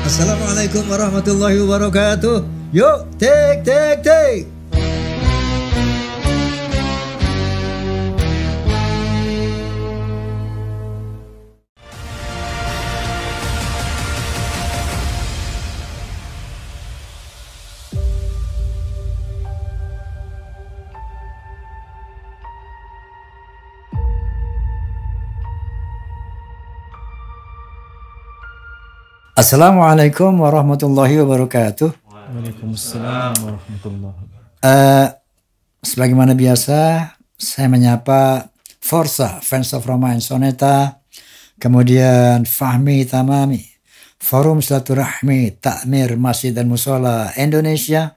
Assalamualaikum warahmatullahi wabarakatuh. Yuk, take. Assalamualaikum warahmatullahi wabarakatuh. Waalaikumsalam warahmatullahi wabarakatuh. Sebagaimana biasa, saya menyapa Forza, Fans of Roma and Soneta, kemudian Fahmi Tamami, Forum Silaturahmi, Takmir Masjid dan Musola Indonesia,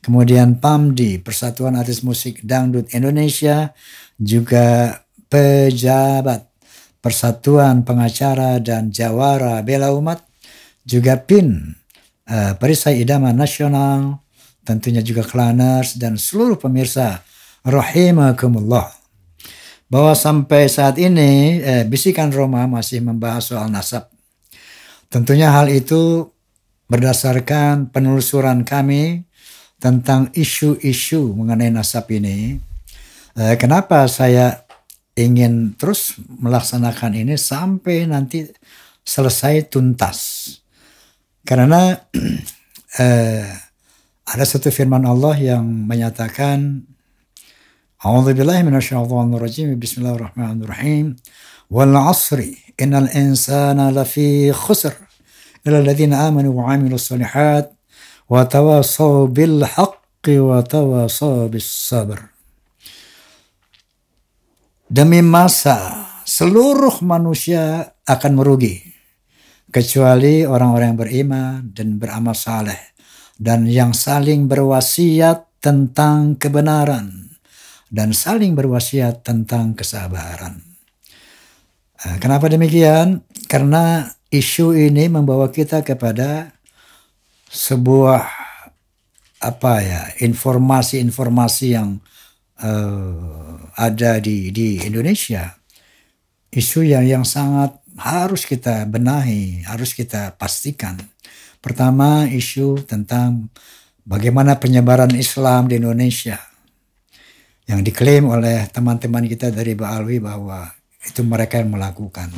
kemudian PAMDI, Persatuan Artis Musik Dangdut Indonesia, juga pejabat Persatuan Pengacara dan Jawara Bela Umat, juga PIN, Perisai Idaman Nasional, tentunya juga Klaners dan seluruh pemirsa rahimakumullah. Bahwa sampai saat ini Bisikan Roma masih membahas soal nasab. Tentunya hal itu berdasarkan penelusuran kami tentang isu-isu mengenai nasab ini. Kenapa saya ingin terus melaksanakan ini sampai nanti selesai tuntas? Karena ada satu firman Allah yang menyatakan, A'udzubillahi minasyaitonir rajim, bismillahirrahmanirrahim, wal 'asri innal insana lafi khusr illa alladziina aamanu wa 'amilus shalihat wa tawassaw bil haqqi wa tawassaw bis sabr. Demi masa seluruh manusia akan merugi kecuali orang-orang yang beriman dan beramal saleh dan yang saling berwasiat tentang kebenaran dan saling berwasiat tentang kesabaran. Kenapa demikian? Karena isu ini membawa kita kepada sebuah informasi-informasi yang ada di Indonesia. Isu yang sangat harus kita benahi, harus kita pastikan. Pertama, isu tentang bagaimana penyebaran Islam di Indonesia yang diklaim oleh teman-teman kita dari Ba'alwi bahwa itu mereka yang melakukan.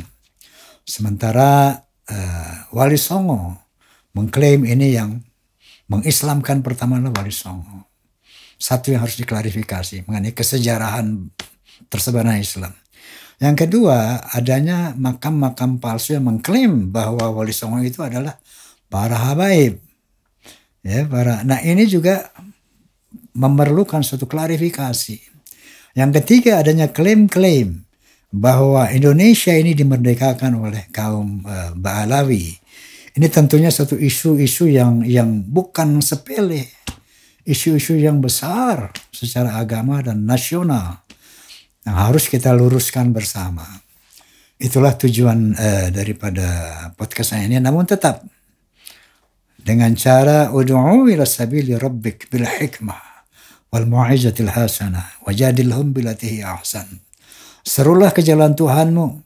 Sementara Wali Songo mengklaim ini yang mengislamkan pertama adalah Wali Songo. Satu yang harus diklarifikasi mengenai kesejarahan tersebarnya Islam. Yang kedua, adanya makam-makam palsu yang mengklaim bahwa Wali Songo itu adalah para habaib. Nah ini juga memerlukan suatu klarifikasi. Yang ketiga, adanya klaim-klaim bahwa Indonesia ini dimerdekakan oleh kaum Ba'alawi. Ini tentunya satu isu-isu yang bukan sepele. Isu-isu yang besar secara agama dan nasional yang harus kita luruskan bersama. Itulah tujuan daripada podcast saya ini. Namun tetap dengan cara ud'u ila sabili rabbik bil hikmah wal mau'izatil hasanah wajadilhum billati hiya ahsan. Serulah ke jalan Tuhanmu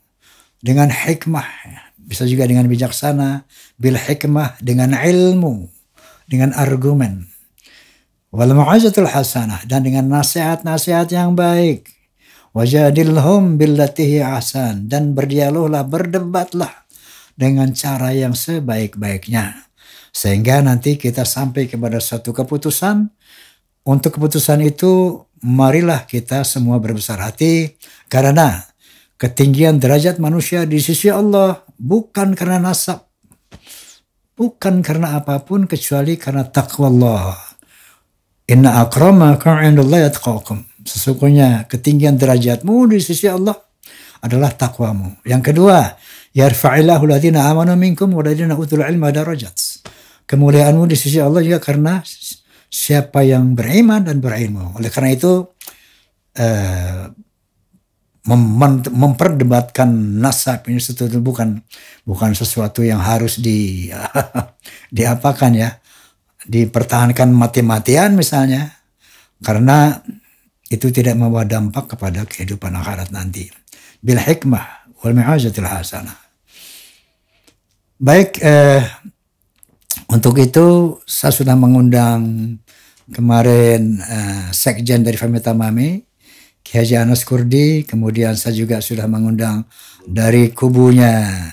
dengan hikmah, bisa juga dengan bijaksana, bil hikmah dengan ilmu, dengan argumen, wal mau'izatil hasanah dan dengan nasihat-nasihat yang baik. Wajadilhum billati hiya ahsan, dan berdialoglah, berdebatlah dengan cara yang sebaik-baiknya sehingga nanti kita sampai kepada satu keputusan. Untuk keputusan itu marilah kita semua berbesar hati karena ketinggian derajat manusia di sisi Allah bukan karena nasab, bukan karena apapun kecuali karena taqwa Allah. Inna akramakum 'indallahi atqakum. Sesungguhnya ketinggian derajatmu di sisi Allah adalah takwamu. Yang kedua, yarfa'illahu alladhina amanu minkum walladhina utul ilma darajat. Kemuliaanmu di sisi Allah juga karena siapa yang beriman dan berilmu. Oleh karena itu memperdebatkan nasab ini bukan sesuatu yang harus diapakan ya, dipertahankan mati-matian misalnya, karena itu tidak membawa dampak kepada kehidupan akhirat nanti. Bil hikmah wal mau'izatil hasanah. Baik, Untuk itu saya sudah mengundang kemarin sekjen dari Famita Mami, Ki Haji Anas Kurdi. Kemudian saya juga sudah mengundang dari kubunya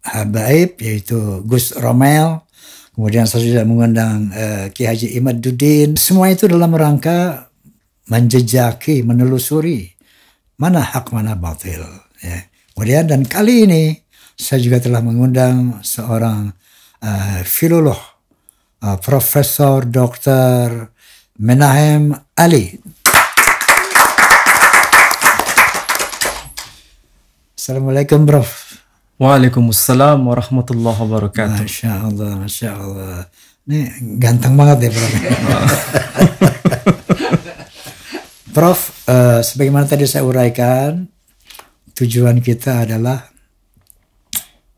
Habaib, yaitu Gus Romel. Kemudian saya sudah mengundang Ki Haji Imaduddin. Semua itu dalam rangka menjejaki, menelusuri mana hak, mana batil. Ya. Kemudian dan kali ini saya juga telah mengundang seorang filolog, Profesor Dr. Menahem Ali. Assalamualaikum, Prof. Waalaikumsalam warahmatullahi wabarakatuh. Masya Allah, Masya Allah. Ini ganteng banget ya, Prof. Prof, sebagaimana tadi saya uraikan, tujuan kita adalah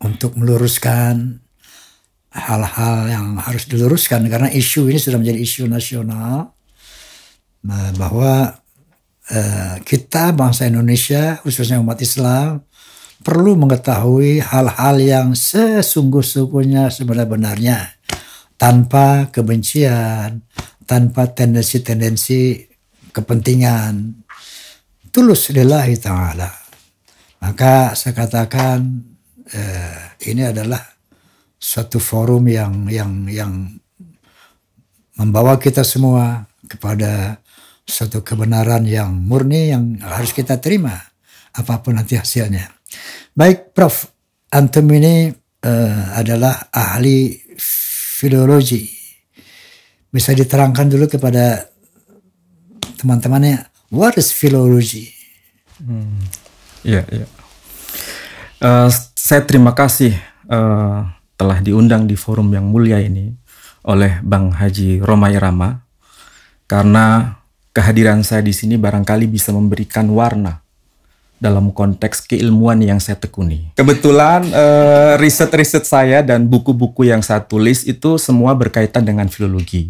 untuk meluruskan hal-hal yang harus diluruskan, karena isu ini sudah menjadi isu nasional, bahwa kita bangsa Indonesia, khususnya umat Islam, perlu mengetahui hal-hal yang sesungguh-sungguhnya sebenar-benarnya, tanpa kebencian, tanpa tendensi-tendensi kepentingan, tulus lillahi ta'ala. Maka saya katakan ini adalah suatu forum yang membawa kita semua kepada suatu kebenaran yang murni yang harus kita terima, apapun nanti hasilnya. Baik, Prof. Antum ini adalah ahli filologi. Bisa diterangkan dulu kepada teman-temannya, what is filologi? Iya. Saya terima kasih telah diundang di forum yang mulia ini oleh Bang Haji Roma Irama, karena kehadiran saya di sini barangkali bisa memberikan warna dalam konteks keilmuan yang saya tekuni. Kebetulan riset-riset saya dan buku-buku yang saya tulis itu semua berkaitan dengan filologi.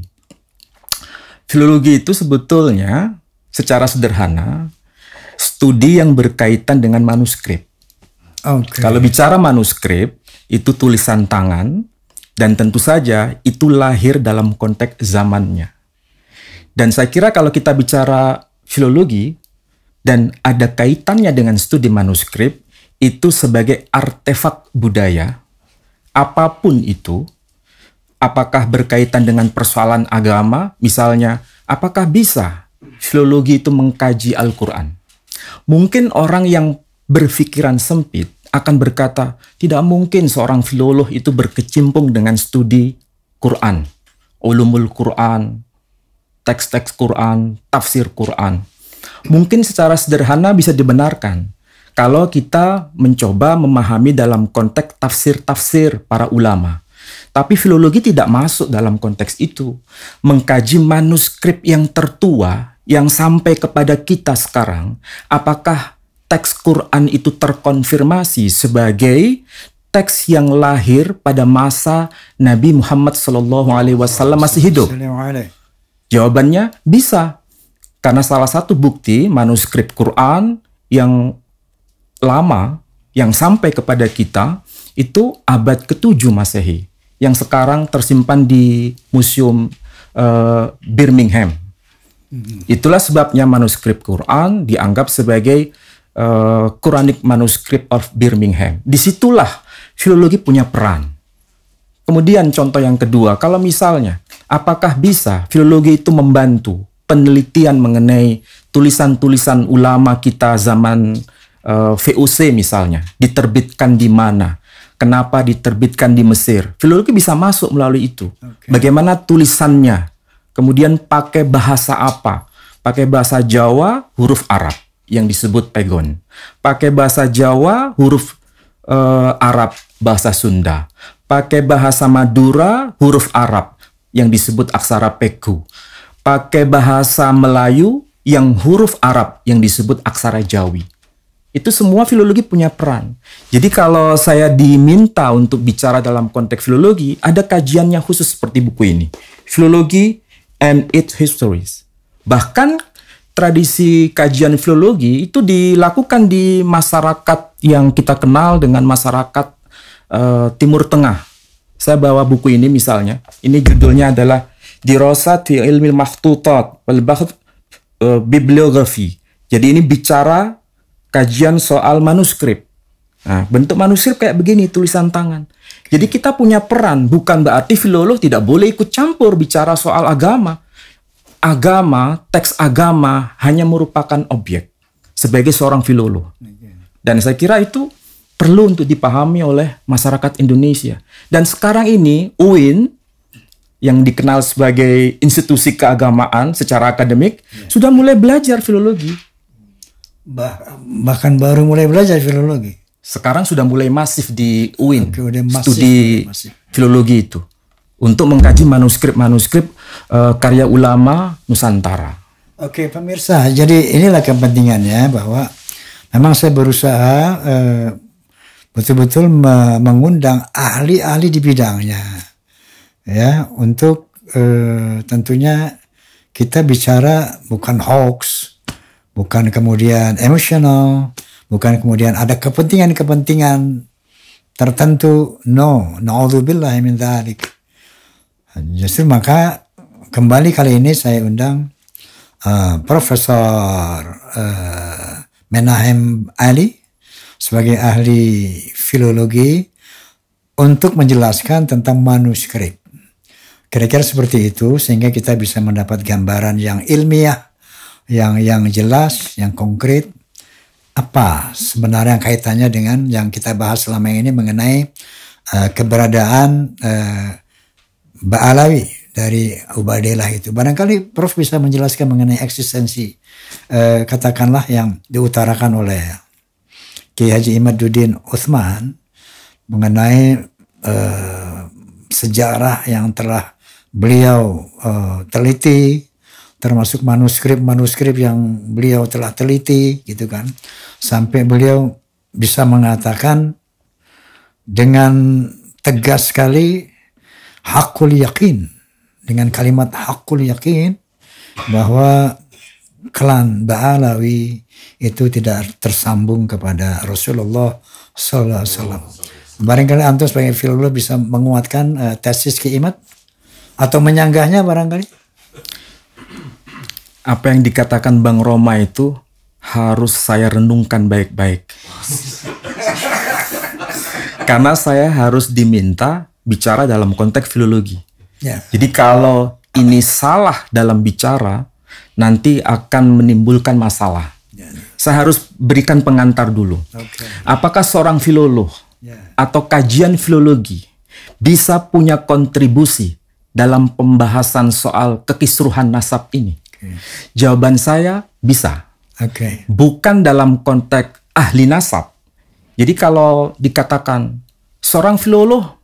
Filologi itu sebetulnya secara sederhana studi yang berkaitan dengan manuskrip. Okay. Kalau bicara manuskrip, itu tulisan tangan, dan tentu saja itu lahir dalam konteks zamannya. Dan saya kira kalau kita bicara filologi, dan ada kaitannya dengan studi manuskrip, itu sebagai artefak budaya, apapun itu, apakah berkaitan dengan persoalan agama, misalnya, apakah bisa filologi itu mengkaji Al-Quran? Mungkin orang yang berpikiran sempit akan berkata, tidak mungkin seorang filolog itu berkecimpung dengan studi Quran, ulumul Quran, teks-teks Quran, tafsir Quran. Mungkin secara sederhana bisa dibenarkan kalau kita mencoba memahami dalam konteks tafsir-tafsir para ulama. Tapi filologi tidak masuk dalam konteks itu. Mengkaji manuskrip yang tertua, yang sampai kepada kita sekarang, apakah teks Quran itu terkonfirmasi sebagai teks yang lahir pada masa Nabi Muhammad SAW masih hidup? Jawabannya bisa. Karena salah satu bukti manuskrip Quran yang lama, yang sampai kepada kita, itu abad ke-7 Masehi, yang sekarang tersimpan di Museum Birmingham. Itulah sebabnya manuskrip Quran dianggap sebagai Quranic Manuscript of Birmingham. Disitulah filologi punya peran. Kemudian contoh yang kedua, kalau misalnya, apakah bisa filologi itu membantu penelitian mengenai tulisan-tulisan ulama kita zaman VOC misalnya, diterbitkan di mana, kenapa diterbitkan di Mesir? Filologi bisa masuk melalui itu. Okay. Bagaimana tulisannya, kemudian pakai bahasa apa? Pakai bahasa Jawa, huruf Arab yang disebut pegon. Pakai bahasa Jawa, huruf Arab, bahasa Sunda. Pakai bahasa Madura, huruf Arab yang disebut aksara pegu. Pakai bahasa Melayu yang huruf Arab yang disebut aksara Jawi. Itu semua filologi punya peran. Jadi kalau saya diminta untuk bicara dalam konteks filologi, ada kajiannya khusus seperti buku ini. Filology and its Histories. Bahkan tradisi kajian filologi itu dilakukan di masyarakat yang kita kenal dengan masyarakat Timur Tengah. Saya bawa buku ini misalnya. Ini judulnya adalah Dirasat fi Ilmil Makhtutat wal Bahth Bibliografi. Jadi ini bicara kajian soal manuskrip. Nah, bentuk manuskrip kayak begini, tulisan tangan. Jadi kita punya peran, bukan berarti filolog tidak boleh ikut campur bicara soal agama. Agama, teks agama hanya merupakan objek sebagai seorang filolog. Dan saya kira itu perlu untuk dipahami oleh masyarakat Indonesia. Dan sekarang ini UIN yang dikenal sebagai institusi keagamaan secara akademik sudah mulai belajar filologi. Bahkan baru mulai belajar filologi. Sekarang sudah mulai masif di UIN, masif, studi filologi itu. Untuk mengkaji manuskrip-manuskrip karya ulama Nusantara. Oke, pemirsa, jadi inilah kepentingannya bahwa memang saya berusaha betul-betul mengundang ahli-ahli di bidangnya. Ya, untuk tentunya kita bicara bukan hoax, bukan kemudian emosional, bukan kemudian ada kepentingan-kepentingan tertentu. No, na'udzubillahi min dzalik. Justru maka kembali kali ini saya undang Profesor Menahem Ali sebagai ahli filologi untuk menjelaskan tentang manuskrip. Kira-kira seperti itu sehingga kita bisa mendapat gambaran yang ilmiah, yang jelas, yang konkret. Apa sebenarnya kaitannya dengan yang kita bahas selama ini mengenai keberadaan Ba'alawi dari Ubaidillah itu. Barangkali Prof bisa menjelaskan mengenai eksistensi katakanlah yang diutarakan oleh Kiai Haji Imaduddin Utsman mengenai sejarah yang telah beliau teliti, termasuk manuskrip-manuskrip yang beliau telah teliti gitu kan, sampai beliau bisa mengatakan dengan tegas sekali hakul yakin, dengan kalimat hakul yakin bahwa klan Ba'alawi itu tidak tersambung kepada Rasulullah Sallallahu Alaihi Wasallam. Barangkali antum sebagai filolog bisa menguatkan tesis Ki Imad atau menyanggahnya barangkali. Apa yang dikatakan Bang Roma itu harus saya renungkan baik-baik. Karena saya harus diminta bicara dalam konteks filologi. Ya. Jadi kalau ini salah dalam bicara, nanti akan menimbulkan masalah. Ya. Saya harus berikan pengantar dulu. Okay. Apakah seorang filolog atau kajian filologi bisa punya kontribusi dalam pembahasan soal kekisruhan nasab ini? Okay. Jawaban saya bisa. Okay. Bukan dalam konteks ahli nasab. Jadi kalau dikatakan seorang filolog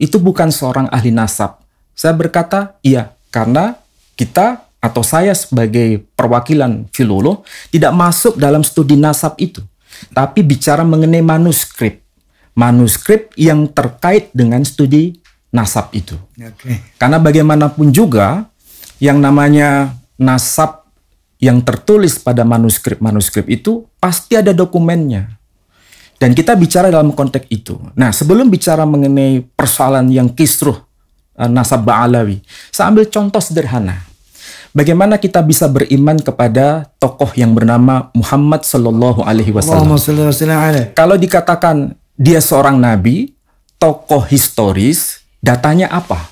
itu bukan seorang ahli nasab, saya berkata iya, karena kita atau saya sebagai perwakilan filolog tidak masuk dalam studi nasab itu, tapi bicara mengenai manuskrip yang terkait dengan studi nasab itu. Okay. Karena bagaimanapun juga yang namanya nasab yang tertulis pada manuskrip itu pasti ada dokumennya. Dan kita bicara dalam konteks itu. Nah, sebelum bicara mengenai persoalan yang kisruh nasab Ba'alawi, saya ambil contoh sederhana. Bagaimana kita bisa beriman kepada tokoh yang bernama Muhammad Sallallahu Alaihi Wasallam? Kalau dikatakan dia seorang nabi, tokoh historis, datanya apa?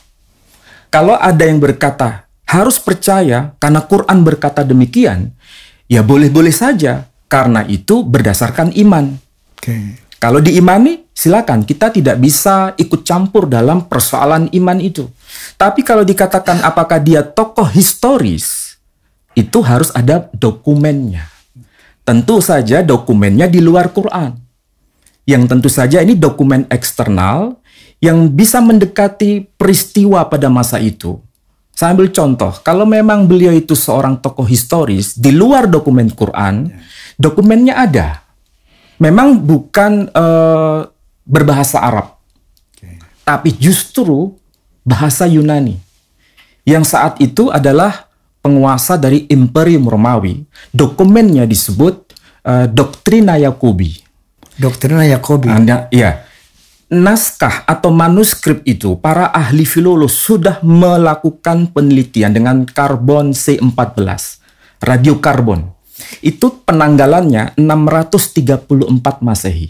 Kalau ada yang berkata harus percaya karena Quran berkata demikian, ya boleh-boleh saja. Karena itu berdasarkan iman. Okay. Kalau diimani, silakan. Kita tidak bisa ikut campur dalam persoalan iman itu. Tapi kalau dikatakan apakah dia tokoh historis, itu harus ada dokumennya. Tentu saja dokumennya di luar Quran. Yang tentu saja ini dokumen eksternal yang bisa mendekati peristiwa pada masa itu. Saya ambil contoh, kalau memang beliau itu seorang tokoh historis, di luar dokumen Quran, dokumennya ada. Memang bukan berbahasa Arab, tapi justru bahasa Yunani. Yang saat itu adalah penguasa dari Imperium Romawi. Dokumennya disebut Doktrina Yacobi. Doktrina Yacobi. Ya. naskah atau manuskrip itu, para ahli filolog sudah melakukan penelitian dengan karbon C14, radiokarbon. Itu penanggalannya 634 Masehi.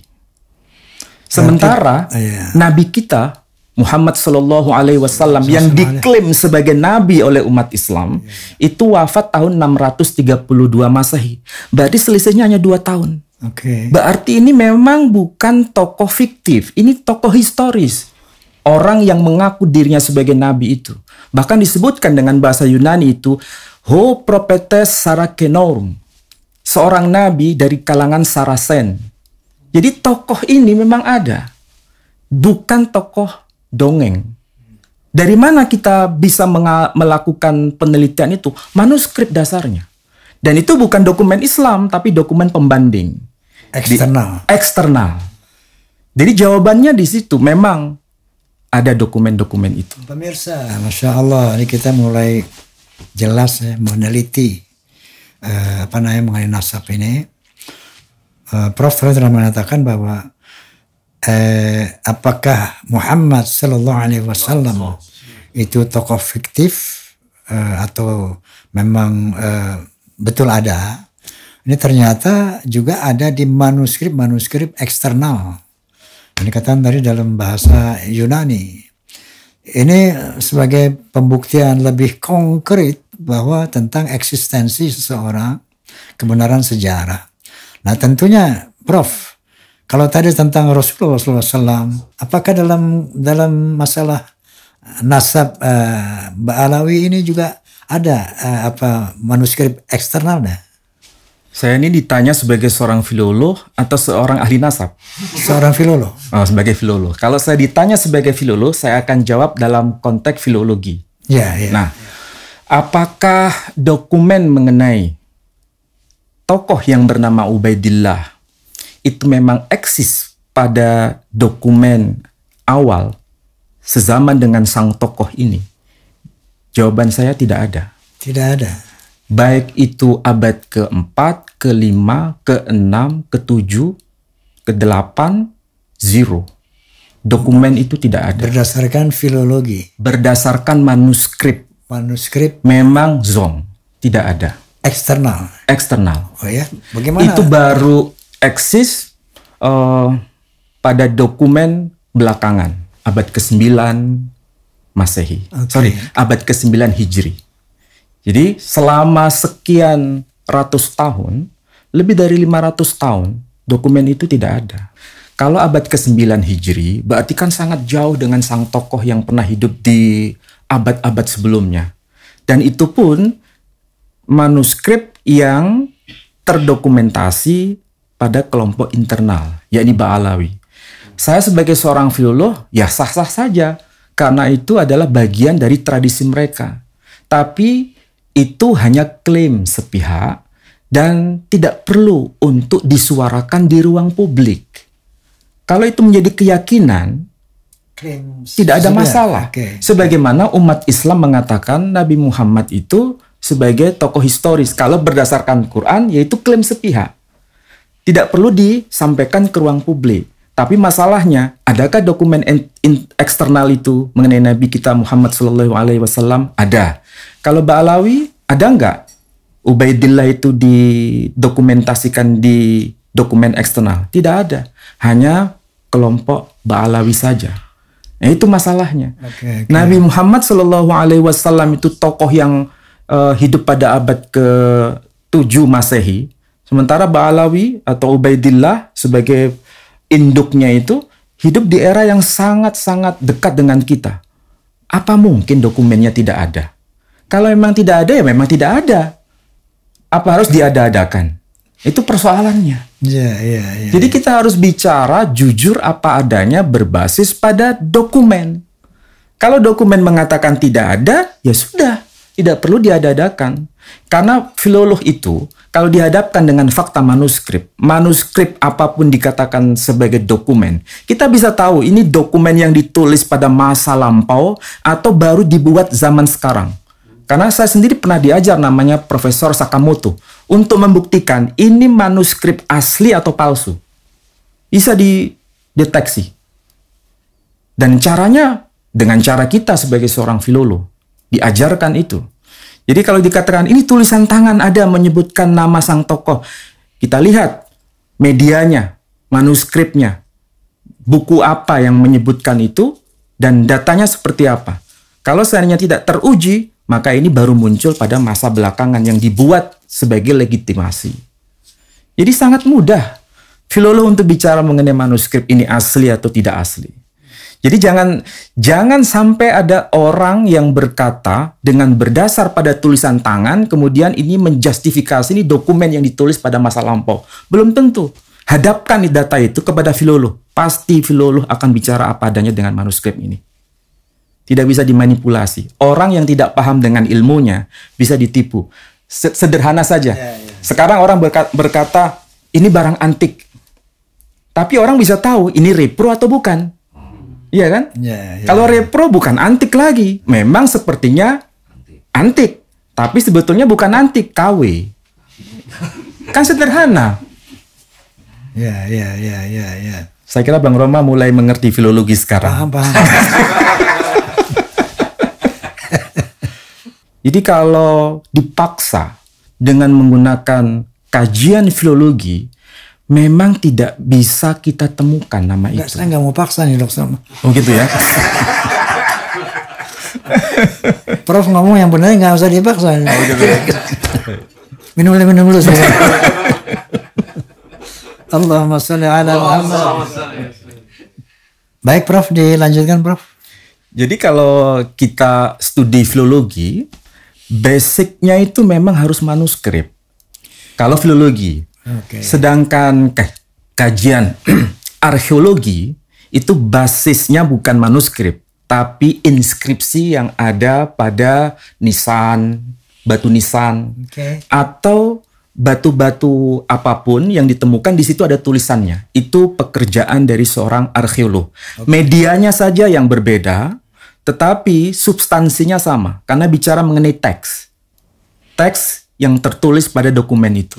Sementara Nabi kita Muhammad Sallallahu Alaihi Wasallam yang diklaim sebagai nabi oleh umat Islam itu wafat tahun 632 Masehi. Berarti selisihnya hanya 2 tahun. Berarti ini memang bukan tokoh fiktif, ini tokoh historis. Orang yang mengaku dirinya sebagai nabi itu. Bahkan disebutkan dengan bahasa Yunani itu Ho Prophetes Sarakenorum, seorang nabi dari kalangan Sarasen. Jadi tokoh ini memang ada, bukan tokoh dongeng. Dari mana kita bisa melakukan penelitian itu? Manuskrip dasarnya. Dan itu bukan dokumen Islam, tapi dokumen pembanding. Eksternal. Jadi jawabannya di situ, memang ada dokumen-dokumen itu. Pemirsa, Masya Allah, ini kita mulai jelas ya, meneliti mengenai nasab ini. Prof. telah mengatakan bahwa apakah Muhammad Sallallahu Alaihi Wasallam itu tokoh fiktif atau memang betul ada? Ini ternyata juga ada di manuskrip eksternal. Ini dikatakan tadi dalam bahasa Yunani. Ini sebagai pembuktian lebih konkret bahwa tentang eksistensi seseorang, kebenaran sejarah. Nah tentunya Prof, kalau tadi tentang Rasulullah SAW, apakah dalam masalah nasab Ba'alawi ini juga ada manuskrip eksternalnya? Saya ini ditanya sebagai seorang filolog atau seorang ahli nasab? Seorang filolog. Oh, sebagai filolog. Kalau saya ditanya sebagai filolog, saya akan jawab dalam konteks filologi. Ya. Nah, apakah dokumen mengenai tokoh yang bernama Ubaidillah itu memang eksis pada dokumen awal sezaman dengan sang tokoh ini? Jawaban saya tidak ada. Tidak ada. Baik itu abad ke-4, ke-5, ke-6, ke-7, ke-8, zero. Dokumen itu tidak ada. Berdasarkan filologi. Berdasarkan manuskrip. Memang zong. Tidak ada. Eksternal. Oh ya, bagaimana? Itu baru eksis pada dokumen belakangan. Abad ke-9 Masehi. Abad ke-9 Hijri. Jadi selama sekian ratus tahun, lebih dari 500 tahun, dokumen itu tidak ada. Kalau abad ke-9 Hijri, berarti kan sangat jauh dengan sang tokoh yang pernah hidup di abad-abad sebelumnya. Dan itu pun manuskrip yang terdokumentasi pada kelompok internal, yakni Ba'alawi. Saya sebagai seorang filolog, ya sah-sah saja, karena itu adalah bagian dari tradisi mereka. Tapi itu hanya klaim sepihak dan tidak perlu untuk disuarakan di ruang publik. Kalau itu menjadi keyakinan, tidak ada masalah. Sebagaimana umat Islam mengatakan Nabi Muhammad itu sebagai tokoh historis. Kalau berdasarkan Quran, yaitu klaim sepihak. Tidak perlu disampaikan ke ruang publik. Tapi masalahnya, adakah dokumen eksternal itu mengenai Nabi kita Muhammad SAW? Ada. Kalau Ba'alawi, ada nggak Ubaidillah itu didokumentasikan di dokumen eksternal? Tidak ada. Hanya kelompok Ba'alawi saja. Nah, itu masalahnya. Nabi Muhammad SAW itu tokoh yang hidup pada abad ke-7 Masehi. Sementara Ba'alawi atau Ubaidillah sebagai induknya itu hidup di era yang sangat-sangat dekat dengan kita. Apa mungkin dokumennya tidak ada? Kalau memang tidak ada, ya memang tidak ada. Apa harus diada-adakan? Itu persoalannya. Jadi kita harus bicara jujur apa adanya berbasis pada dokumen. Kalau dokumen mengatakan tidak ada, ya sudah. Tidak perlu diada-adakan. Karena filolog itu, kalau dihadapkan dengan fakta manuskrip apapun dikatakan sebagai dokumen, kita bisa tahu ini dokumen yang ditulis pada masa lampau atau baru dibuat zaman sekarang. Karena saya sendiri pernah diajar namanya Profesor Sakamoto untuk membuktikan ini manuskrip asli atau palsu. Bisa dideteksi. Dan caranya dengan cara kita sebagai seorang filolog diajarkan itu. Jadi kalau dikatakan ini tulisan tangan ada menyebutkan nama sang tokoh, kita lihat medianya, manuskripnya, buku apa yang menyebutkan itu, dan datanya seperti apa. Kalau seandainya tidak teruji, maka ini baru muncul pada masa belakangan yang dibuat sebagai legitimasi. Jadi sangat mudah filolog untuk bicara mengenai manuskrip ini asli atau tidak asli. Jadi jangan sampai ada orang yang berkata dengan berdasar pada tulisan tangan, kemudian ini menjustifikasi ini dokumen yang ditulis pada masa lampau. Belum tentu. Hadapkan data itu kepada filolog. Pasti filolog akan bicara apa adanya dengan manuskrip ini. Tidak bisa dimanipulasi. Orang yang tidak paham dengan ilmunya bisa ditipu. Sederhana saja. Sekarang orang berkata, ini barang antik. Tapi orang bisa tahu ini repro atau bukan. Iya kan? Kalau repro bukan antik lagi. Memang sepertinya antik. Tapi sebetulnya bukan antik, KW. Kan sederhana. Ya. Saya kira Bang Roma mulai mengerti filologi sekarang. Paham. Jadi kalau dipaksa dengan menggunakan kajian filologi, memang tidak bisa kita temukan nama itu. Saya nggak mau paksa nih dok sama. Oh gitu ya? Prof ngomong yang benar nggak usah dipaksa. Oh gitu ya? minum dulu saya. Allahumma sholli ala Muhammad. Baik Prof, dilanjutkan Prof. Jadi kalau kita studi filologi, basicnya itu memang harus manuskrip. Kalau filologi. Sedangkan kajian arkeologi itu basisnya bukan manuskrip, tapi inskripsi yang ada pada nisan, batu nisan, atau batu-batu apapun yang ditemukan di situ ada tulisannya. Itu pekerjaan dari seorang arkeolog. Medianya saja yang berbeda, tetapi substansinya sama karena bicara mengenai teks. Teks yang tertulis pada dokumen itu.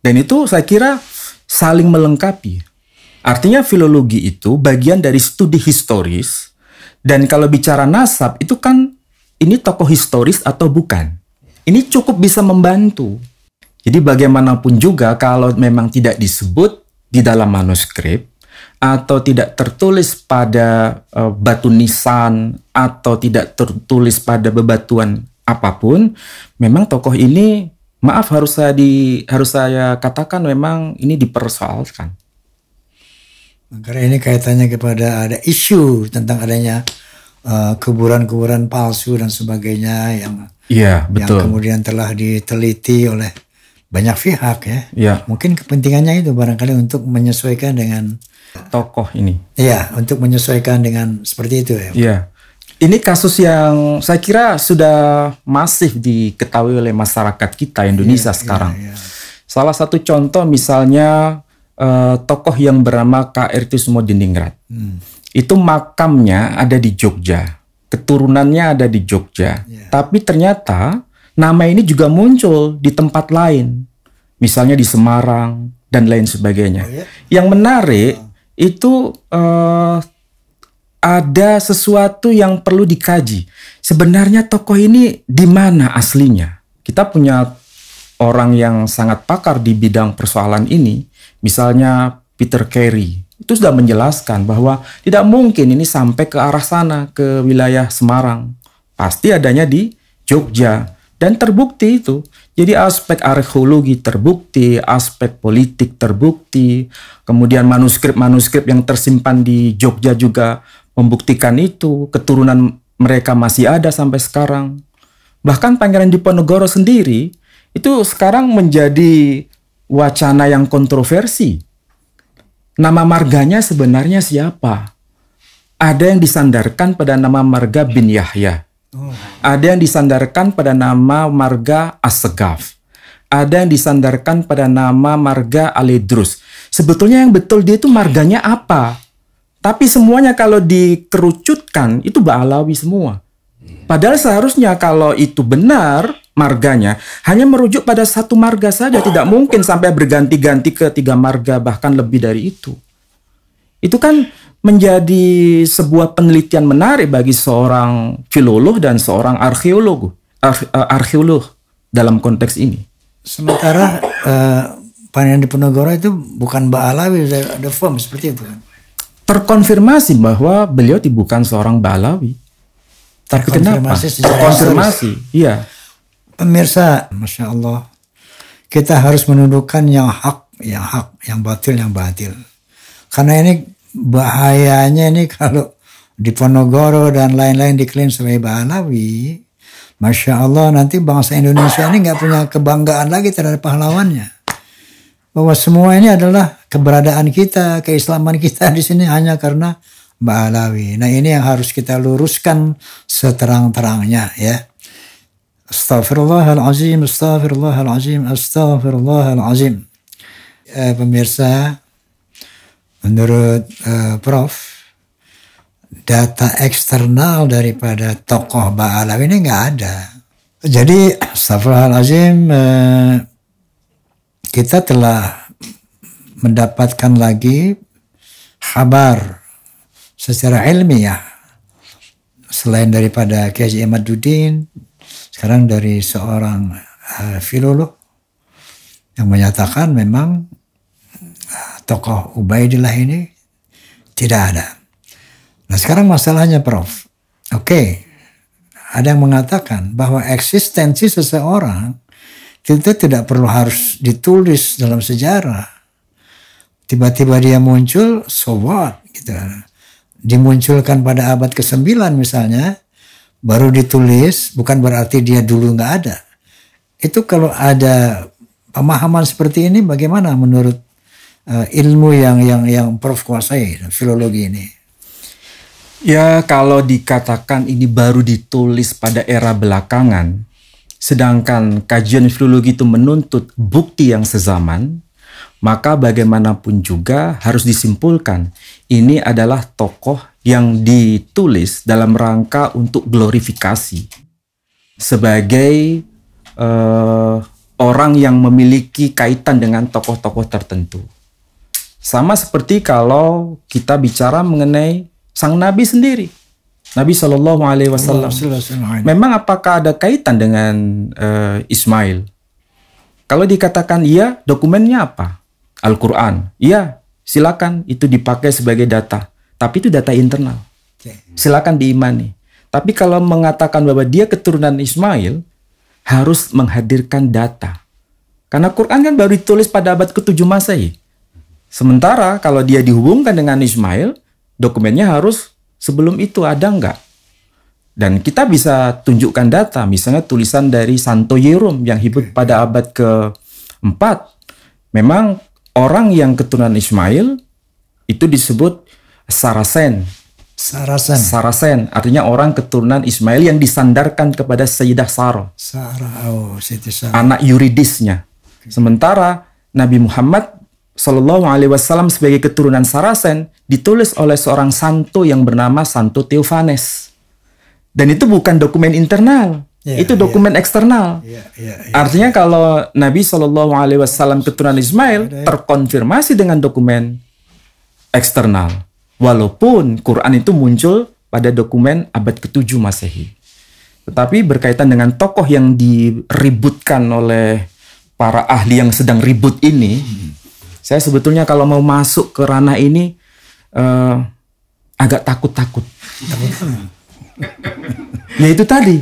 Dan itu saya kira saling melengkapi. Artinya filologi itu bagian dari studi historis. Dan kalau bicara nasab itu kan ini tokoh historis atau bukan. Ini cukup bisa membantu. Jadi bagaimanapun juga kalau memang tidak disebut di dalam manuskrip atau tidak tertulis pada batu nisan atau tidak tertulis pada bebatuan apapun, memang tokoh ini maaf harus saya katakan memang ini dipersoalkan. Karena ini kaitannya kepada ada isu tentang adanya kuburan-kuburan palsu dan sebagainya yang betul. Yang kemudian telah diteliti oleh banyak pihak ya. Mungkin kepentingannya itu barangkali untuk menyesuaikan dengan tokoh ini. Iya, untuk menyesuaikan dengan seperti itu ya. Iya. Ini kasus yang saya kira sudah masif diketahui oleh masyarakat kita Indonesia sekarang. Salah satu contoh misalnya tokoh yang bernama KRT Sumodiningrat. Itu makamnya ada di Jogja, keturunannya ada di Jogja. Tapi ternyata nama ini juga muncul di tempat lain, misalnya di Semarang dan lain sebagainya. Yang menarik itu ada sesuatu yang perlu dikaji. Sebenarnya tokoh ini di mana aslinya? Kita punya orang yang sangat pakar di bidang persoalan ini, misalnya Peter Carey. Itu sudah menjelaskan bahwa tidak mungkin ini sampai ke arah sana, ke wilayah Semarang. Pasti adanya di Jogja. Dan terbukti itu. Jadi aspek arkeologi terbukti, aspek politik terbukti, kemudian manuskrip-manuskrip yang tersimpan di Jogja juga membuktikan itu, keturunan mereka masih ada sampai sekarang. Bahkan Pangeran Diponegoro sendiri itu sekarang menjadi wacana yang kontroversi. Nama marganya sebenarnya siapa? Ada yang disandarkan pada nama marga bin Yahya. Ada yang disandarkan pada nama marga Assegaf. Ada yang disandarkan pada nama marga Aledrus. Sebetulnya yang betul dia itu marganya apa? Tapi semuanya kalau dikerucutkan itu Ba'alawi semua. Padahal seharusnya kalau itu benar marganya hanya merujuk pada satu marga saja. Tidak mungkin sampai berganti-ganti ke 3 marga bahkan lebih dari itu. Itu kan menjadi sebuah penelitian menarik bagi seorang filolog dan seorang arkeolog dalam konteks ini. Sementara Pangeran Diponegoro itu bukan Ba'alawi, ada form seperti itu kan? Terkonfirmasi bahwa beliau bukan seorang Ba'alawi. Tapi kenapa? Terkonfirmasi, iya. Pemirsa, Masya Allah, kita harus menundukkan yang hak, yang batil, yang batil. Karena ini bahayanya ini kalau Diponegoro dan lain-lain diklaim sebagai Ba'alawi, Masya Allah nanti bangsa Indonesia ini nggak punya kebanggaan lagi terhadap pahlawannya. Bahwa semua ini adalah keberadaan kita, keislaman kita di sini hanya karena Ba'alawi. Nah ini yang harus kita luruskan seterang-terangnya ya. Astaghfirullahalazim, astaghfirullahalazim, astaghfirullahalazim. Pemirsa, menurut Prof, data eksternal daripada tokoh Ba'alawi ini nggak ada. Jadi, astaghfirullahalazim, kita telah mendapatkan lagi kabar secara ilmiah selain daripada Kiai Haji Imaduddin, sekarang dari seorang filolog yang menyatakan memang tokoh Ubaidillah ini tidak ada. Nah sekarang masalahnya Prof. Oke, ada yang mengatakan bahwa eksistensi seseorang itu tidak perlu harus ditulis dalam sejarah. Tiba-tiba dia muncul, so what? Gitu. Dimunculkan pada abad ke-9 misalnya, baru ditulis, bukan berarti dia dulu nggak ada. Itu kalau ada pemahaman seperti ini, bagaimana menurut ilmu yang Prof kuasai, filologi ini? Ya, kalau dikatakan ini baru ditulis pada era belakangan, sedangkan kajian filologi itu menuntut bukti yang sezaman, maka bagaimanapun juga harus disimpulkan ini adalah tokoh yang ditulis dalam rangka untuk glorifikasi sebagai orang yang memiliki kaitan dengan tokoh-tokoh tertentu. Sama seperti kalau kita bicara mengenai sang Nabi sendiri, Nabi Shallallahu Alaihi Wasallam. Memang apakah ada kaitan dengan Ismail? Kalau dikatakan iya, dokumennya apa? Al-Quran. Iya, silakan itu dipakai sebagai data. Tapi itu data internal. Silakan diimani. Tapi kalau mengatakan bahwa dia keturunan Ismail, harus menghadirkan data. Karena Quran kan baru ditulis pada abad ke-7 Masehi. Sementara kalau dia dihubungkan dengan Ismail, dokumennya harus sebelum itu ada nggak? Dan kita bisa tunjukkan data, misalnya tulisan dari Santo Yerum yang hidup pada abad ke-4. Memang orang yang keturunan Ismail itu disebut Sarasen. Sarasen artinya orang keturunan Ismail yang disandarkan kepada Sayyidah Sarah. Anak yuridisnya. Sementara Nabi Muhammad Sallallahu Alaihi Wasallam sebagai keturunan Sarasen ditulis oleh seorang santo yang bernama Santo Theophanes. Dan itu bukan dokumen internal, itu dokumen eksternal. Artinya kalau Nabi Sallallahu Alaihi Wasallam keturunan Ismail terkonfirmasi dengan dokumen eksternal, walaupun Quran itu muncul pada dokumen abad ke-7 Masehi. Tetapi berkaitan dengan tokoh yang diributkan oleh para ahli yang sedang ribut ini, saya sebetulnya kalau mau masuk ke ranah ini agak takut-takut. Ya itu tadi,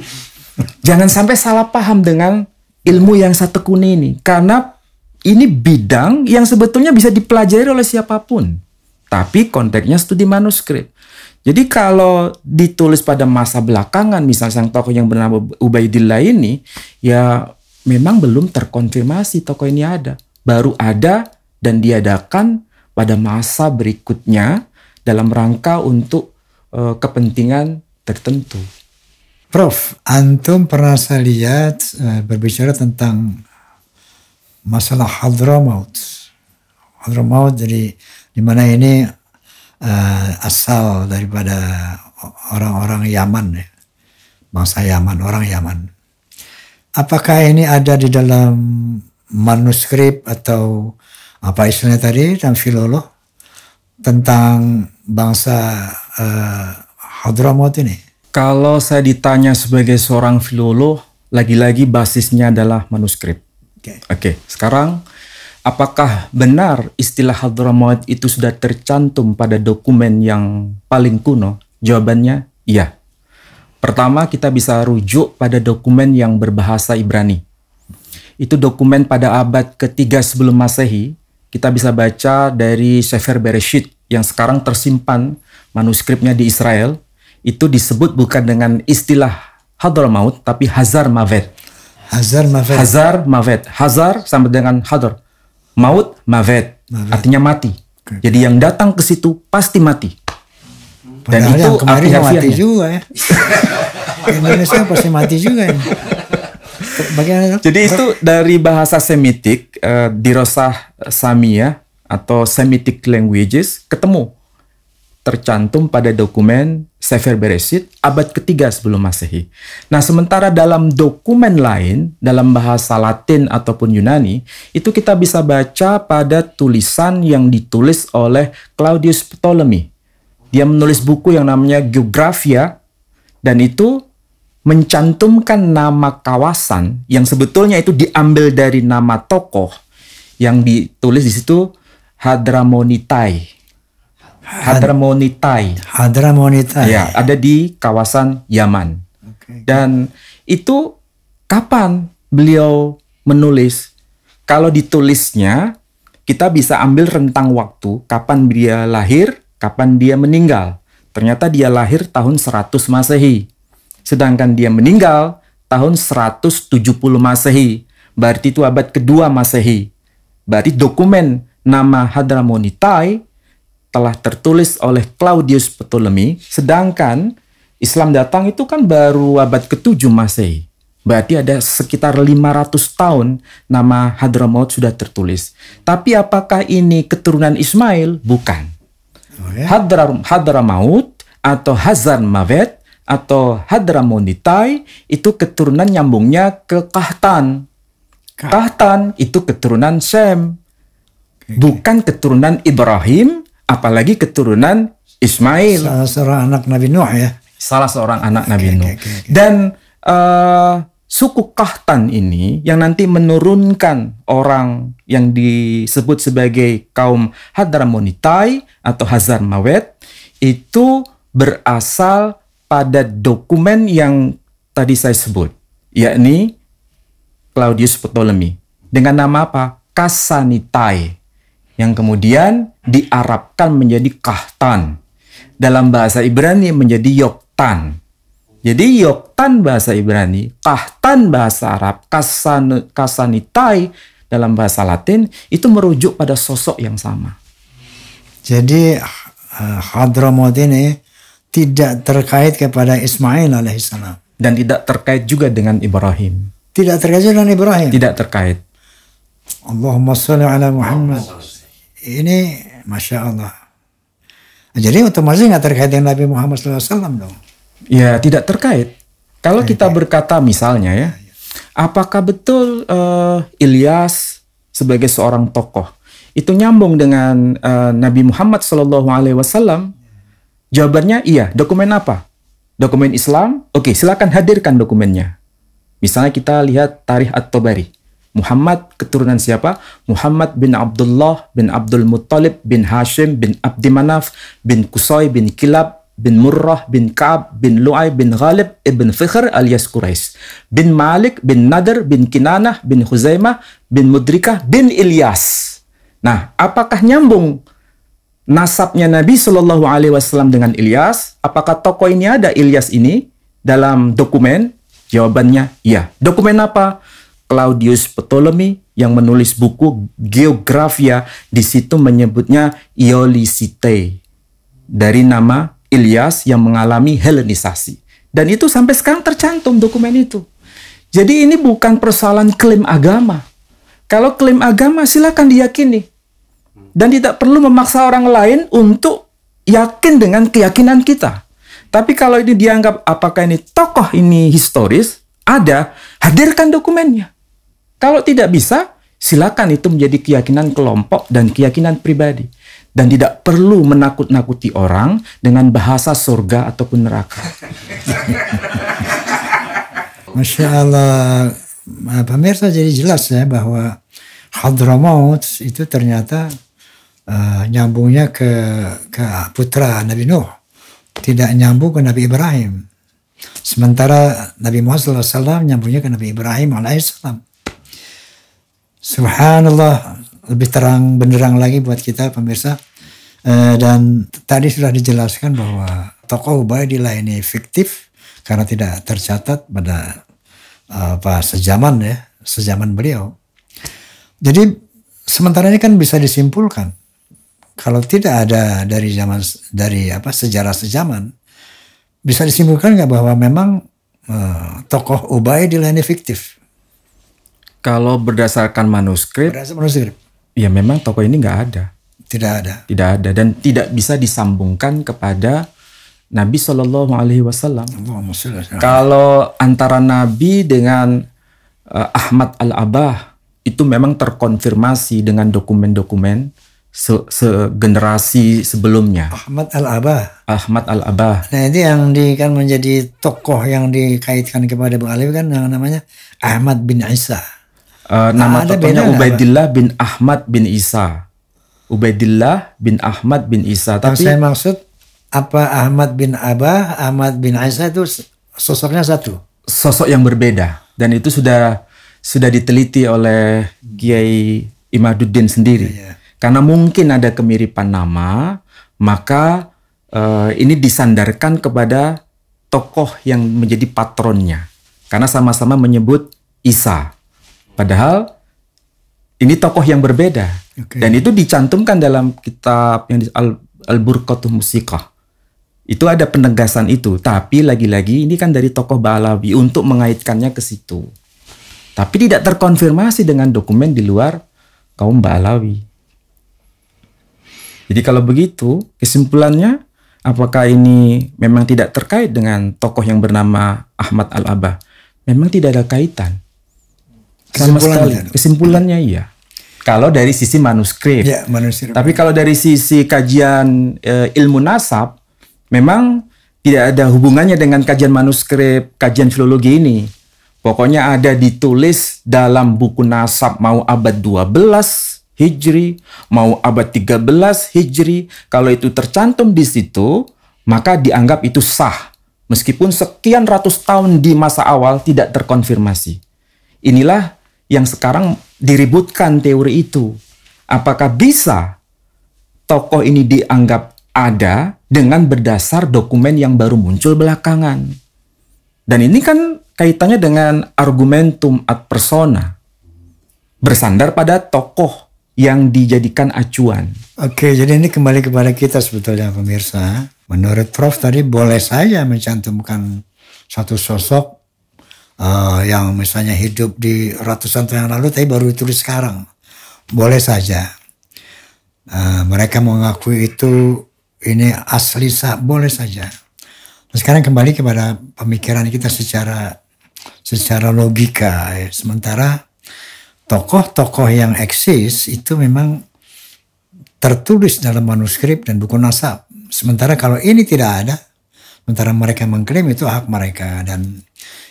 jangan sampai salah paham dengan ilmu yang saya tekuni ini. Karena ini bidang yang sebetulnya bisa dipelajari oleh siapapun. Tapi konteksnya studi manuskrip. Jadi kalau ditulis pada masa belakangan, misalnya sang tokoh yang bernama Ubaidillah ini, ya memang belum terkonfirmasi tokoh ini ada. Baru ada dan diadakan pada masa berikutnya dalam rangka untuk kepentingan tertentu. Prof, antum pernah saya lihat berbicara tentang masalah Hadramaut. Hadramaut jadi di mana ini asal daripada orang-orang Yaman ya. Bangsa Yaman, orang Yaman. Apakah ini ada di dalam manuskrip atau apa istilahnya tadi dalam filolog tentang bangsa Hadramaut ini? Kalau saya ditanya sebagai seorang filolog, lagi-lagi basisnya adalah manuskrip. Oke, sekarang apakah benar istilah Hadramaut itu sudah tercantum pada dokumen yang paling kuno? Jawabannya iya. Pertama, kita bisa rujuk pada dokumen yang berbahasa Ibrani. Itu dokumen pada abad ketiga sebelum Masehi. Kita bisa baca dari Sefer Bereshit yang sekarang tersimpan manuskripnya di Israel. Itu disebut bukan dengan istilah Hadramaut, tapi Hazar Mavet. Hazar Mavet. Hazar Mavet. Hazar sama dengan Hadar. Maut Mavet. Artinya mati. Jadi yang datang ke situ pasti mati. Dan Padahal itu yang kemarin arti mati harfiahnya. juga ya. Indonesia pasti mati juga ini. Bagaimana? Jadi itu dari bahasa Semitik, dirosah Samia atau Semitic languages ketemu tercantum pada dokumen Sefer Bereshit abad ketiga sebelum Masehi. Nah, sementara dalam dokumen lain, dalam bahasa Latin ataupun Yunani, itu kita bisa baca pada tulisan yang ditulis oleh Claudius Ptolemy. Dia menulis buku yang namanya Geographia, dan itu mencantumkan nama kawasan yang sebetulnya itu diambil dari nama tokoh yang ditulis di situ Hadramonitai. Hadramonitai. Ya, ada di kawasan Yaman. Dan itu kapan beliau menulis? Kalau ditulisnya, kita bisa ambil rentang waktu kapan dia lahir, kapan dia meninggal. Ternyata dia lahir tahun 100 Masehi. Sedangkan dia meninggal tahun 170 Masehi. Berarti itu abad kedua Masehi. Berarti dokumen nama Hadramonitai telah tertulis oleh Claudius Ptolemy, sedangkan Islam datang itu kan baru abad ke-7 Masehi. Berarti ada sekitar 500 tahun nama Hadramaut sudah tertulis. Tapi apakah ini keturunan Ismail? Bukan. Hadramaut atau Hazar Mavet atau Hadramonitai itu keturunan nyambungnya ke Kahtan. Kahtan itu keturunan Sem. Bukan keturunan Ibrahim, apalagi keturunan Ismail. Salah seorang anak Nabi Nuh ya. Salah seorang anak Nabi Nuh. Dan suku Kahtan ini yang nanti menurunkan orang yang disebut sebagai kaum Hadramonitai atau Hazar Mawet itu berasal pada dokumen yang tadi saya sebut, yakni Claudius Ptolemy dengan nama apa? Kasanitai, yang kemudian diarabkan menjadi Kahtan. Dalam bahasa Ibrani menjadi Yoktan. Jadi Yoktan bahasa Ibrani, Kahtan bahasa Arab, Kasanitai dalam bahasa Latin, itu merujuk pada sosok yang sama. Jadi Hadramaut ini tidak terkait kepada Ismail alaihissalam. Dan tidak terkait juga dengan Ibrahim. Tidak terkait dengan Ibrahim? Tidak terkait. Allahumma sholli ala Muhammad. Ini Masya Allah. Jadi otomatis nggak terkait dengan Nabi Muhammad SAW dong? Ya, tidak terkait. Kalau kita berkata misalnya ya, apakah betul Ilyas sebagai seorang tokoh itu nyambung dengan Nabi Muhammad SAW? Jawabannya iya. Dokumen apa? Dokumen Islam? Oke, silakan hadirkan dokumennya. Misalnya kita lihat Tarikh At-Tabari. Muhammad keturunan siapa? Muhammad bin Abdullah bin Abdul Muttalib bin Hashim bin Abdi Manaf bin Qusay bin Kilab bin Murrah bin Ka'ab bin Lu'ay bin Ghalib ibn Fikhr alias Quraisy bin Malik bin Nadr bin Kinanah bin Khuzaimah bin Mudrikah bin Ilyas. Nah, apakah nyambung nasabnya Nabi Shallallahu Alaihi Wasallam dengan Ilyas? Apakah tokoh ini ada Ilyas ini dalam dokumen? Jawabannya iya. Dokumen apa? Claudius Ptolemy yang menulis buku Geographia, di situ menyebutnya Iolisite dari nama Ilyas yang mengalami Helenisasi. Dan itu sampai sekarang tercantum dokumen itu. Jadi ini bukan persoalan klaim agama. Kalau klaim agama silakan diyakini. Dan tidak perlu memaksa orang lain untuk yakin dengan keyakinan kita. Tapi kalau ini dianggap apakah ini tokoh ini historis, ada, hadirkan dokumennya. Kalau tidak bisa, silakan itu menjadi keyakinan kelompok dan keyakinan pribadi. dan tidak perlu menakut-nakuti orang dengan bahasa surga ataupun neraka. Masya Allah, pemirsa, jadi jelas ya bahwa Hadramaut itu ternyata nyambungnya ke putra Nabi Nuh, tidak nyambung ke Nabi Ibrahim. Sementara Nabi Muhammad SAW nyambungnya ke Nabi Ibrahim alaihissalam. Subhanallah, lebih terang benderang lagi buat kita pemirsa. Dan tadi sudah dijelaskan bahwa tokoh Ubaidillah ini fiktif karena tidak tercatat pada sejaman beliau. Jadi sementara ini kan bisa disimpulkan kalau tidak ada dari sejarah sejaman, bisa disimpulkan nggak bahwa memang tokoh Ubaidillah ini fiktif? Kalau berdasarkan manuskrip, ya memang tokoh ini nggak ada. Tidak ada dan tidak bisa disambungkan kepada Nabi Shallallahu Alaihi Wasallam. Kalau antara Nabi dengan Ahmad Al-Abah itu memang terkonfirmasi dengan dokumen-dokumen segenerasi sebelumnya. Ahmad Al-Abah. Nah, itu yang kan menjadi tokoh yang dikaitkan kepada Bung Alwi kan yang namanya Ahmad bin Isa. Nama tokohnya Ubaidillah bin Ahmad bin Isa. Ubaidillah bin Ahmad bin Isa. Tapi saya maksud apa Ahmad bin Abah, Ahmad bin Isa itu sosoknya satu. Sosok yang berbeda, dan itu sudah diteliti oleh Kiai Imaduddin sendiri. Ya. Karena mungkin ada kemiripan nama, maka ini disandarkan kepada tokoh yang menjadi patronnya. Karena sama-sama menyebut Isa. Padahal ini tokoh yang berbeda. Okay. Dan itu dicantumkan dalam kitab yang Al-Burqatuh Musiqah. Itu ada penegasan itu. Tapi lagi-lagi ini kan dari tokoh Ba'alawi untuk mengaitkannya ke situ. Tapi tidak terkonfirmasi dengan dokumen di luar kaum Ba'alawi. Jadi kalau begitu, kesimpulannya, apakah ini memang tidak terkait dengan tokoh yang bernama Ahmad Al-Abah? Memang tidak ada kaitan. Kesimpulannya iya. Kalau dari sisi manuskrip. Ya, manuskrip. Tapi kalau dari sisi kajian ilmu nasab, memang tidak ada hubungannya dengan kajian manuskrip, kajian filologi ini. Pokoknya ada ditulis dalam buku nasab mau abad 12 Hijri, mau abad 13 Hijri. Kalau itu tercantum di situ, maka dianggap itu sah. Meskipun sekian ratus tahun di masa awal tidak terkonfirmasi. Inilah yang sekarang diributkan teori itu. Apakah bisa tokoh ini dianggap ada dengan berdasar dokumen yang baru muncul belakangan? Dan ini kan kaitannya dengan argumentum ad persona. Bersandar pada tokoh yang dijadikan acuan. Oke, jadi ini kembali kepada kita sebetulnya pemirsa. Menurut Prof tadi boleh saja mencantumkan satu sosok yang misalnya hidup di ratusan tahun yang lalu tapi baru ditulis sekarang. Boleh saja. Mereka mengakui itu ini asli boleh saja. Nah, sekarang kembali kepada pemikiran kita secara logika. Sementara tokoh-tokoh yang eksis itu memang tertulis dalam manuskrip dan buku nasab. Sementara kalau ini tidak ada, sementara mereka mengklaim itu hak mereka, dan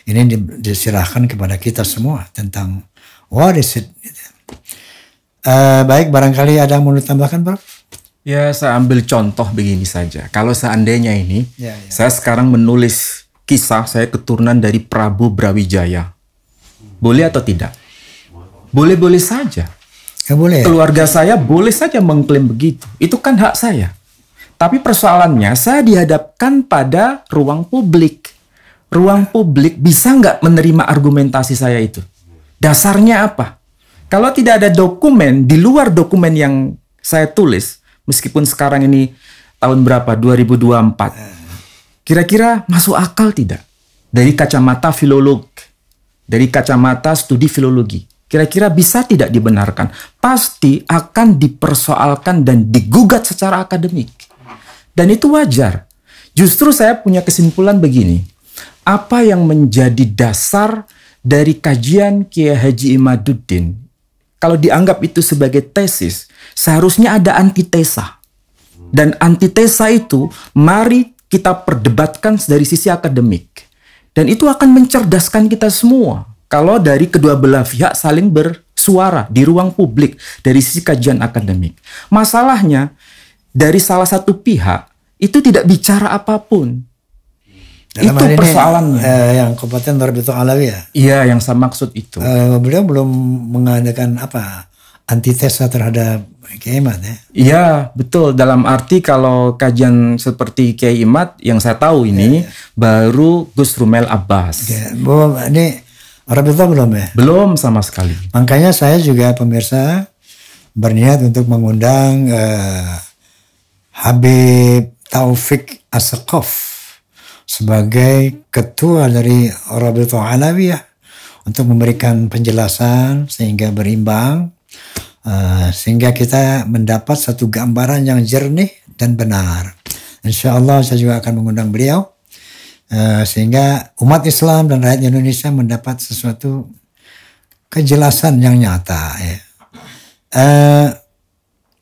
ini diserahkan kepada kita semua tentang what is it. Baik, barangkali ada yang mau ditambahkan, Prof? Ya, saya ambil contoh begini saja. Kalau seandainya ini, saya sekarang menulis kisah saya keturunan dari Prabu Brawijaya. Boleh atau tidak? Boleh-boleh saja. Boleh. Keluarga saya boleh saja mengklaim begitu. Itu kan hak saya. Tapi persoalannya saya dihadapkan pada ruang publik. Ruang publik bisa nggak menerima argumentasi saya itu? Dasarnya apa? Kalau tidak ada dokumen di luar dokumen yang saya tulis, meskipun sekarang ini tahun berapa? 2024. Kira-kira masuk akal tidak? Dari kacamata filolog, dari kacamata studi filologi. Kira-kira bisa tidak dibenarkan? Pasti akan dipersoalkan dan digugat secara akademik. Dan itu wajar. Justru saya punya kesimpulan begini. Apa yang menjadi dasar dari kajian Kiai Haji Imaduddin, kalau dianggap itu sebagai tesis, seharusnya ada antitesa. Dan antitesa itu mari kita perdebatkan dari sisi akademik. Dan itu akan mencerdaskan kita semua. Kalau dari kedua belah pihak saling bersuara di ruang publik dari sisi kajian akademik. Masalahnya dari salah satu pihak itu tidak bicara apapun. Dalam itu hal persoalannya. Ini, yang kompeten Rabitul Alawi ya? Iya, yang saya maksud itu. Beliau belum mengadakan antitesa terhadap Kiai Imad ya? Iya, betul. Dalam arti kalau kajian seperti Kiai Imad yang saya tahu ini baru Gus Rumel Abbas. Ini Rabitul belum ya? Belum sama sekali. Makanya saya juga pemirsa berniat untuk mengundang Habib Taufik As-Saqaf sebagai ketua dari Rabitul Alawiyah untuk memberikan penjelasan sehingga berimbang, sehingga kita mendapat satu gambaran yang jernih dan benar. Insya Allah saya juga akan mengundang beliau, sehingga umat Islam dan rakyat Indonesia mendapat sesuatu kejelasan yang nyata. Ya.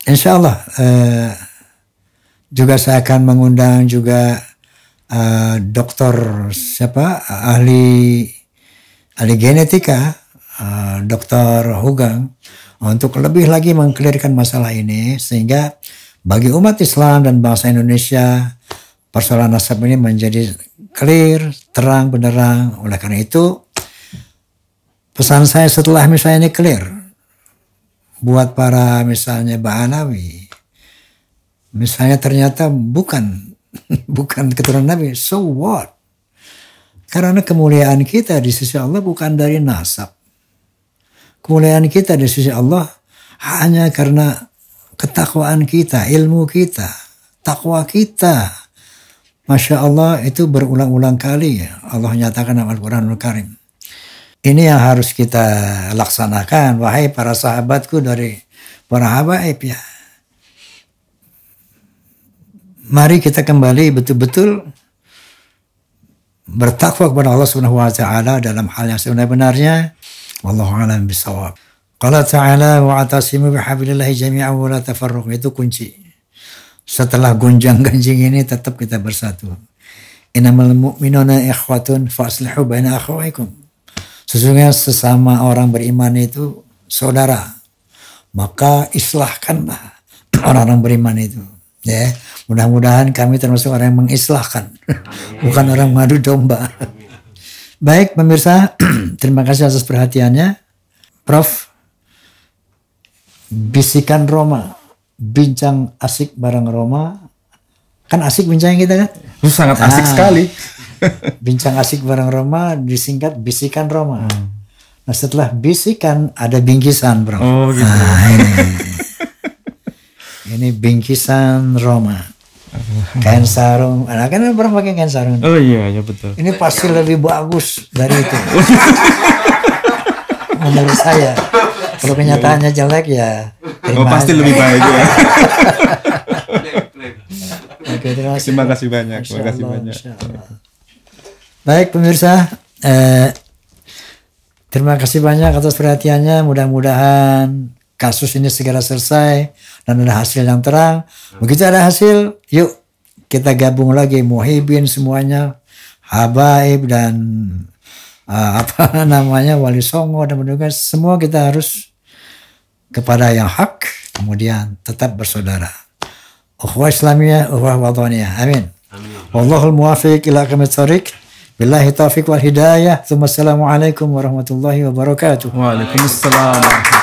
Insya Allah juga saya akan mengundang juga dokter ahli genetika, Dr. Hugang, untuk lebih lagi mengklirkan masalah ini sehingga bagi umat Islam dan bangsa Indonesia persoalan nasab ini menjadi clear, terang benderang. Oleh karena itu pesan saya setelah misalnya ini clear buat para misalnya Ba'anawi, misalnya ternyata bukan keturunan Nabi, so what? Karena kemuliaan kita di sisi Allah bukan dari nasab. Kemuliaan kita di sisi Allah hanya karena ketakwaan kita, ilmu kita, takwa kita. Masya Allah, itu berulang-ulang kali Allah nyatakan dalam Al-Quranul Karim. Ini yang harus kita laksanakan, wahai para sahabatku dari para habaib ya. Mari kita kembali betul-betul bertakwa kepada Allah Subhanahu wa taala dalam hal yang sebenar-benarnya. Wallahu a'lam bishawab. Qala ta'ala wa'tasimu bihablillahi jami'an wa la tafarraqu. Itu kunci. Setelah gonjang-ganjing ini tetap kita bersatu. Innamal mu'minuna ikhwatun fa'aslihu baina akhawaykum. Sesungguhnya sesama orang beriman itu saudara. Maka islahkanlah orang-orang beriman itu. Ya, mudah-mudahan kami termasuk orang yang mengislahkan, bukan orang mengadu domba. Baik pemirsa, terima kasih atas perhatiannya. Prof, bisikan Roma, bincang asik bareng Roma. Kan asik bincang kita kan? Sangat asik sekali. Bincang asik bareng Roma disingkat bisikan Roma. Nah setelah bisikan ada bingkisan bro. Oh gitu. Ini bingkisan Roma. Kain sarung. Nah, kan pernah pakai kain sarung. Oh iya, ya betul. Ini pasti lebih bagus dari itu. Menurut saya. Kalau kenyataannya jelek ya. Pasti lebih baik ya. Oke, terima kasih banyak. Terima kasih banyak. Baik pemirsa. Terima kasih banyak atas perhatiannya. Mudah-mudahan kasus ini segera selesai dan ada hasil yang terang. Begitu ada hasil, yuk kita gabung lagi muhibin semuanya, habaib dan wali songo dan mendengar semua kita harus kepada yang hak, kemudian tetap bersaudara. Ukhuwah Islamiyah, ukhuwah wataniyah. Amin. Wallahul muwafiq ila aqwamit thoriq. Billahi taufiq wal hidayah. Assalamualaikum warahmatullahi wabarakatuh. Waalaikumsalam.